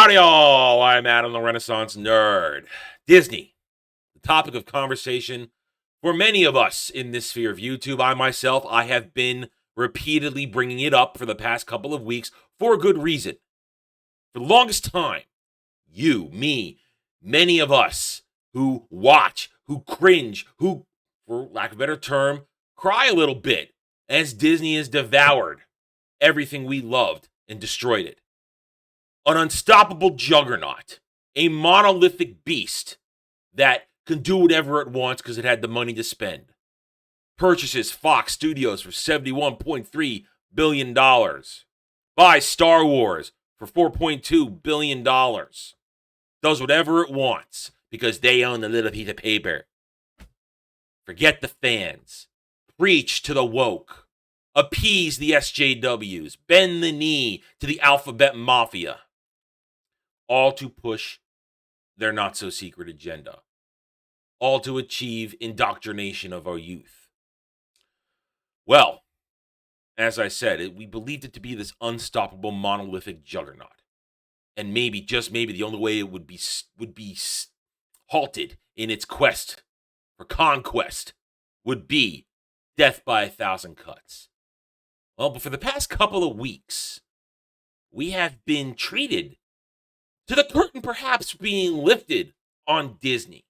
Howdy, all. I'm Adam the Renaissance Nerd. Disney, the topic of conversation for many of us in this sphere of YouTube. I have been repeatedly bringing it up for the past couple of weeks for a good reason. For the longest time, you, me, many of us who watch, who cringe, who, for lack of a better term, cry a little bit as Disney has devoured everything we loved and destroyed it. An unstoppable juggernaut, a monolithic beast that can do whatever it wants because it had the money to spend. Purchases Fox Studios for $71.3 billion. Buys Star Wars for $4.2 billion. Does whatever it wants because they own the little piece of paper. Forget the fans. Preach to the woke. Appease the SJWs. Bend the knee to the alphabet mafia. All to push their not-so-secret agenda. All to achieve indoctrination of our youth. Well, as I said, we believed it to be this unstoppable monolithic juggernaut. And maybe, just maybe, the only way it would be halted in its quest for conquest would be death by 1,000 cuts. Well, but for the past couple of weeks, we have been treated to the curtain perhaps being lifted on Disney.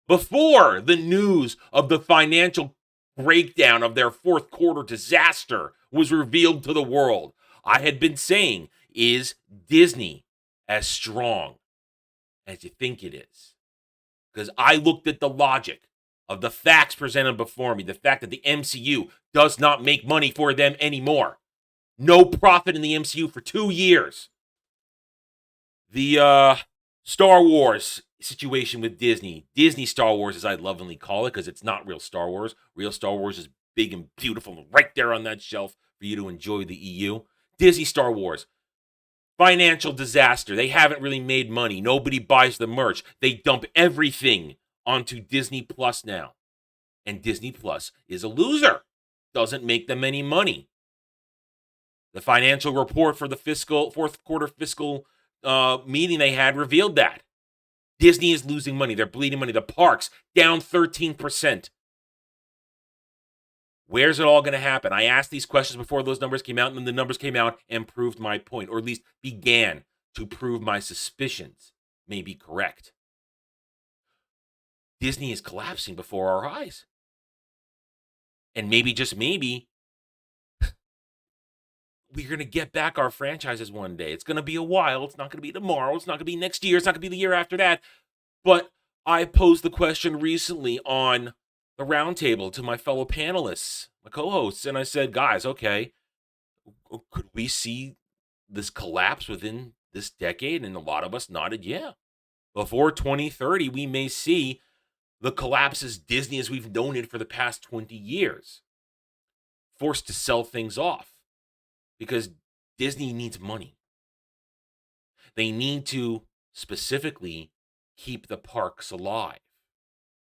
Before the news of the financial breakdown of their fourth quarter disaster was revealed to the world, I had been saying, is Disney as strong as you think it is? Because I looked at the logic of the facts presented before me, the fact that the MCU does not make money for them anymore. No profit in the MCU for 2 years. The Star Wars situation with Disney Star Wars, as I lovingly call it, because it's not real Star Wars. Real Star Wars is big and beautiful and right there on that shelf for you to enjoy the EU. Disney Star Wars, financial disaster. They haven't really made money. Nobody buys the merch. They dump everything onto Disney Plus now. And Disney Plus is a loser. Doesn't make them any money. The financial report for the fourth quarter fiscal meeting they had revealed that. Disney is losing money. They're bleeding money. The parks down 13%. Where's it all going to happen? I asked these questions before those numbers came out, and then the numbers came out and proved my point, or at least began to prove my suspicions may be correct. Disney is collapsing before our eyes. And maybe, just maybe, we're going to get back our franchises one day. It's going to be a while. It's not going to be tomorrow. It's not going to be next year. It's not going to be the year after that. But I posed the question recently on the roundtable to my fellow panelists, my co-hosts, and I said, guys, okay, could we see this collapse within this decade? And a lot of us nodded, yeah. Before 2030, we may see the collapse as Disney as we've known it for the past 20 years. Forced to sell things off. Because Disney needs money. They need to specifically keep the parks alive.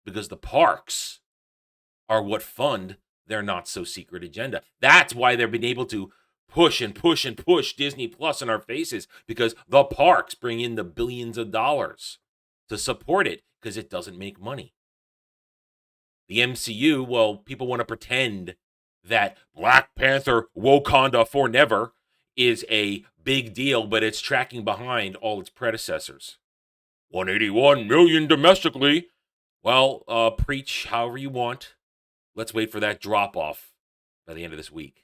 Because the parks are what fund their not-so-secret agenda. That's why they've been able to push and push and push Disney Plus in our faces. Because the parks bring in the billions of dollars to support it because it doesn't make money. The MCU, well, people want to pretend that Black Panther Wakanda for Never is a big deal, but it's tracking behind all its predecessors. 181 million domestically. Well, preach however you want. Let's wait for that drop-off by the end of this week.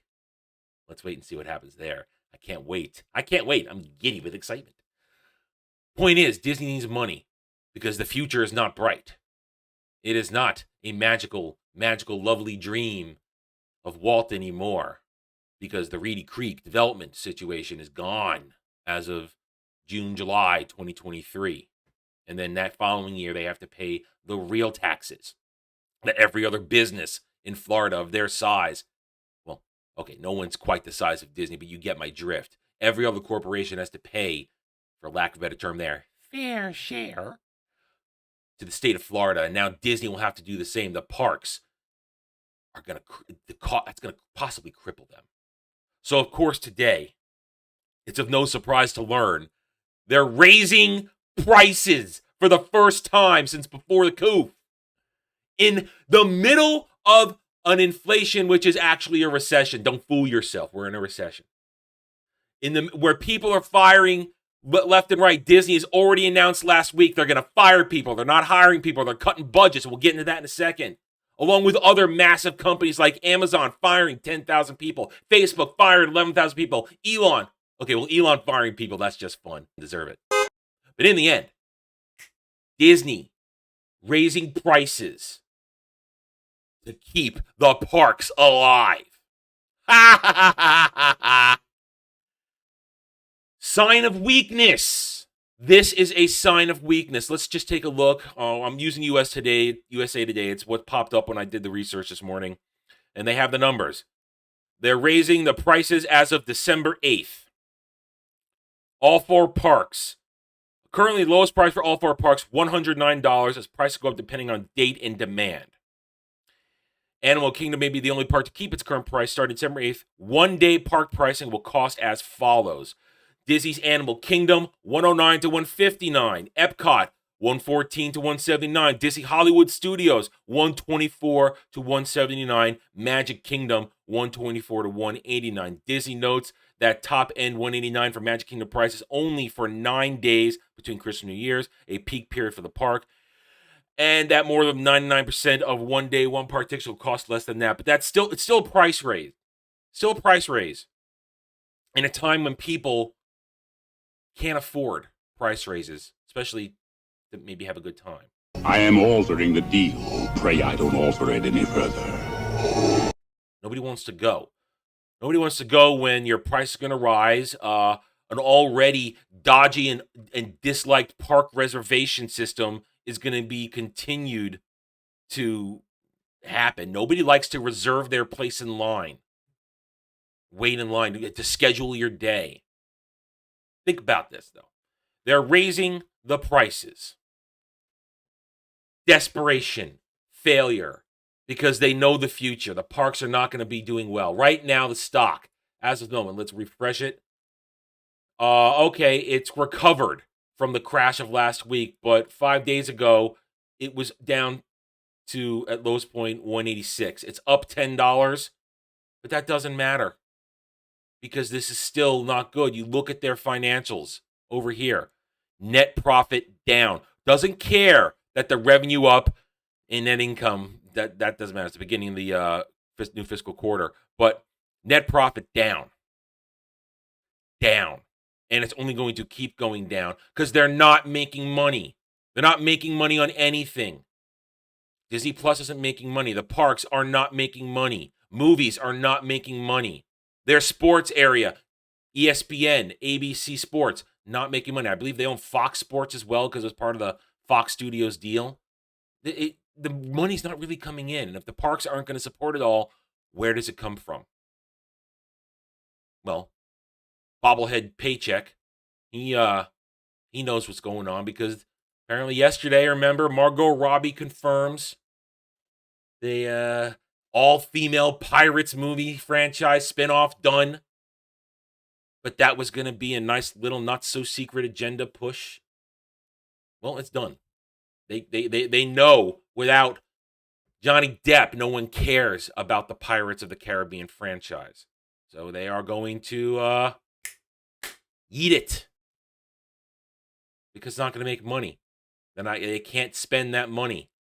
Let's wait and see what happens there. I can't wait. I'm giddy with excitement. Point is, Disney needs money because the future is not bright. It is not a magical, lovely dream of Walt anymore, because the Reedy Creek development situation is gone as of June, July 2023. And then that following year, they have to pay the real taxes that every other business in Florida of their size, well, okay, no one's quite the size of Disney, but you get my drift. Every other corporation has to pay, for lack of a better term there, fair share to the state of Florida. And now Disney will have to do the same. The parks are that's going to possibly cripple them. So, of course, today, it's of no surprise to learn They're raising prices for the first time since before the coup. In the middle of an inflation, which is actually a recession. Don't fool yourself. We're in a recession. Where people are firing left and right. Disney has already announced last week they're going to fire people. They're not hiring people. They're cutting budgets. We'll get into that in a second. Along with other massive companies like Amazon firing 10,000 people. Facebook fired 11,000 people. Elon firing people, that's just fun. Deserve it. But in the end, Disney raising prices to keep the parks alive. Sign of weakness. This is a sign of weakness. Let's just take a look. I'm using USA Today. It's what popped up when I did the research this morning. And they have the numbers. They're raising the prices as of December 8th. All 4 parks. Currently, the lowest price for all 4 parks, $109. As prices go up depending on date and demand. Animal Kingdom may be the only park to keep its current price starting December 8th. One-day park pricing will cost as follows. Disney's Animal Kingdom, $109 to $159. Epcot, $114 to $179. Disney Hollywood Studios, $124 to $179. Magic Kingdom, $124 to $189. Disney notes that top-end $189 for Magic Kingdom prices only for 9 days between Christmas and New Year's, a peak period for the park. And that more than 99% of one-day, one-park tickets will cost less than that. But it's still a price raise. Still a price raise. In a time when people can't afford price raises, especially to maybe have a good time. I am altering the deal. Pray I don't alter it any further. Nobody wants to go. Nobody wants to go when your price is going to rise. An already dodgy and disliked park reservation system is going to be continued to happen. Nobody likes to reserve their place in line. Wait in line to schedule your day. Think about this, though. They're raising the prices. Desperation, failure, because they know the future. The parks are not going to be doing well. Right now, the stock, as of the moment, let's refresh it. Okay, it's recovered from the crash of last week, but 5 days ago, it was down to, at lowest point, $186. It's up $10, but that doesn't matter because this is still not good. You look at their financials over here. Net profit down. Doesn't care that the revenue up in net income, that doesn't matter. It's the beginning of the new fiscal quarter, but net profit down. Down. And it's only going to keep going down because they're not making money. They're not making money on anything. Disney Plus isn't making money. The parks are not making money. Movies are not making money. Their sports area, ESPN, ABC Sports, not making money. I believe they own Fox Sports as well because it was part of the Fox Studios deal. The money's not really coming in. And if the parks aren't going to support it all, where does it come from? Well, bobblehead paycheck. He knows what's going on because apparently yesterday, remember, Margot Robbie confirms the all-female Pirates movie franchise spinoff done. But that was going to be a nice little not-so-secret agenda push. Well, it's done. They know without Johnny Depp, no one cares about the Pirates of the Caribbean franchise. So they are going to eat it because it's not going to make money. They can't spend that money.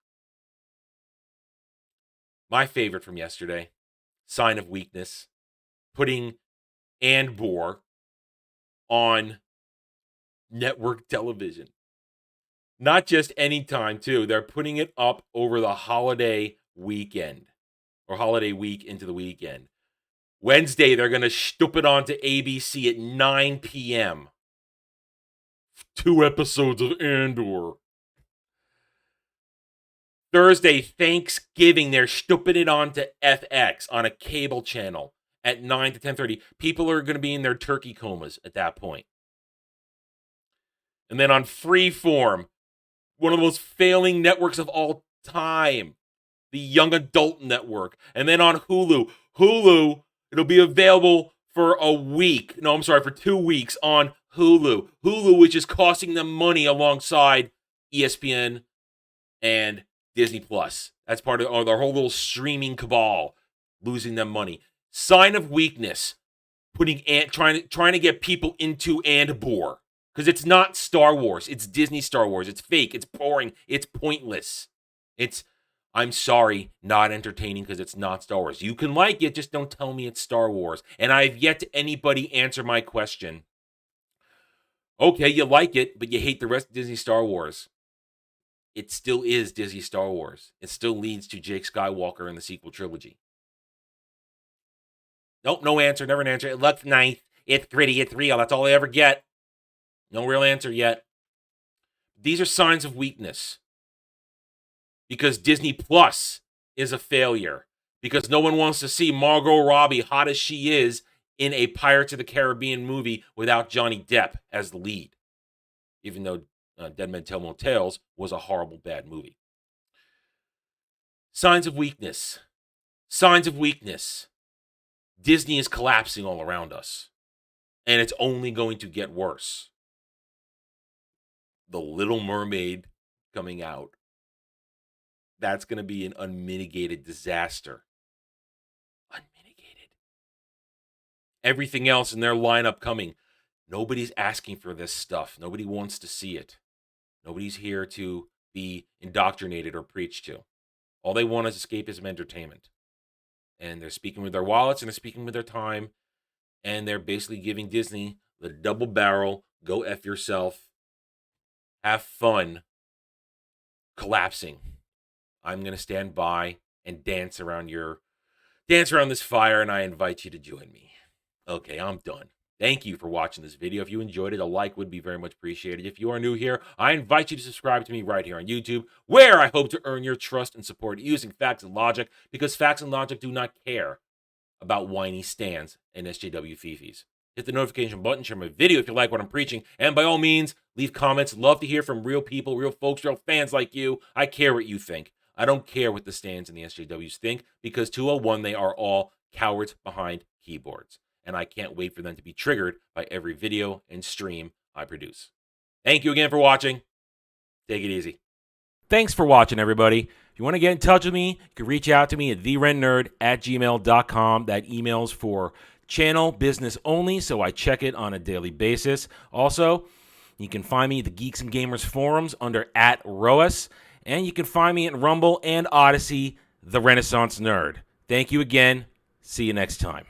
My favorite from yesterday, sign of weakness, putting Andor on network television. Not just any time, too. They're putting it up over the holiday weekend or holiday week into the weekend. Wednesday, they're going to stoop it onto ABC at 9 p.m. 2 episodes of Andor. Thursday, Thanksgiving, they're stooping it onto FX on a cable channel at 9 to 10:30. People are going to be in their turkey comas at that point. And then on Freeform, one of the most failing networks of all time, the Young Adult Network. And then on Hulu, it'll be available for for 2 weeks on Hulu, which is costing them money alongside ESPN and Disney Plus. That's part of their whole little streaming cabal, losing them money. Sign of weakness, trying to get people into Andor, because it's not Star Wars. It's Disney Star Wars. It's fake. It's boring. It's pointless. I'm sorry, not entertaining because it's not Star Wars. You can like it, just don't tell me it's Star Wars. And I've yet to anybody answer my question. Okay, you like it, but you hate the rest of Disney Star Wars. It still is Disney Star Wars. It still leads to Jake Skywalker in the sequel trilogy. Nope, no answer, never an answer. It looks nice. It's gritty, it's real. That's all I ever get. No real answer yet. These are signs of weakness. Because Disney Plus is a failure. Because no one wants to see Margot Robbie, hot as she is, in a Pirates of the Caribbean movie without Johnny Depp as the lead. Even though Dead Men Tell No Tales was a horrible, bad movie. Signs of weakness. Signs of weakness. Disney is collapsing all around us. And it's only going to get worse. The Little Mermaid coming out. That's going to be an unmitigated disaster. Unmitigated. Everything else in their lineup coming. Nobody's asking for this stuff. Nobody wants to see it. Nobody's here to be indoctrinated or preached to. All they want is escapism entertainment. And they're speaking with their wallets and they're speaking with their time. And they're basically giving Disney the double barrel, go F yourself, have fun, collapsing. I'm going to stand by and dance around this fire, and I invite you to join me. Okay, I'm done. Thank you for watching this video. If you enjoyed it, a like would be very much appreciated. If you are new here, I invite you to subscribe to me right here on YouTube, where I hope to earn your trust and support using facts and logic, because facts and logic do not care about whiny stands and SJW fifis. Hit the notification button, share my video if you like what I'm preaching, and by all means, leave comments. Love to hear from real people, real folks, real fans like you. I care what you think. I don't care what the stands and the SJWs think, because 201, they are all cowards behind keyboards. And I can't wait for them to be triggered by every video and stream I produce. Thank you again for watching. Take it easy. Thanks for watching, everybody. If you want to get in touch with me, you can reach out to me at therennerd@gmail.com. That email's for channel business only, so I check it on a daily basis. Also, you can find me at the Geeks and Gamers forums under @ROAS. And you can find me at Rumble and Odyssey, The Renaissance Nerd. Thank you again. See you next time.